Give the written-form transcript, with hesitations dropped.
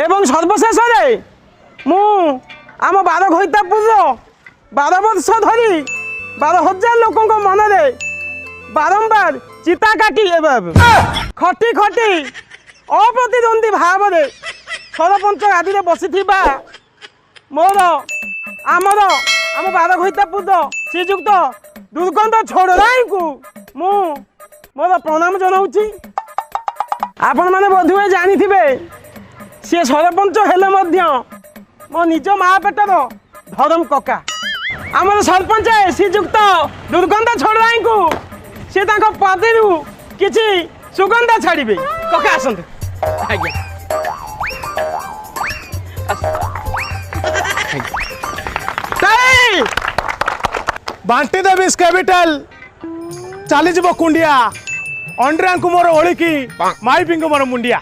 एवं सर्वशेष मु आम 12 घईतापुर 12 वर्ष धरी 12,000 लोकों मन में बारंबार चिता काटी खटी खटी अप्रतिद्वंदी भाव में सरपंच आदि बसी मोर आमर आम 12 घईतापुर श्रीजुक्त दुर्गंध छोड़ाई को मु मोर प्रणाम जनाऊँगी। आपण मैंने बोधुए जानी सी सरपंच हेले मो निज माँ पेटर धरम कका आमर सरपंच श्रीजुक्त दुर्गंध छोड़ाई को सी पदि किसी सुगंध छाड़े कका आसतु बांटी देवी कैपिटल चली कुंडिया अंड्रिया को मोर ओलिकी माइपिंग मोर मुंडिया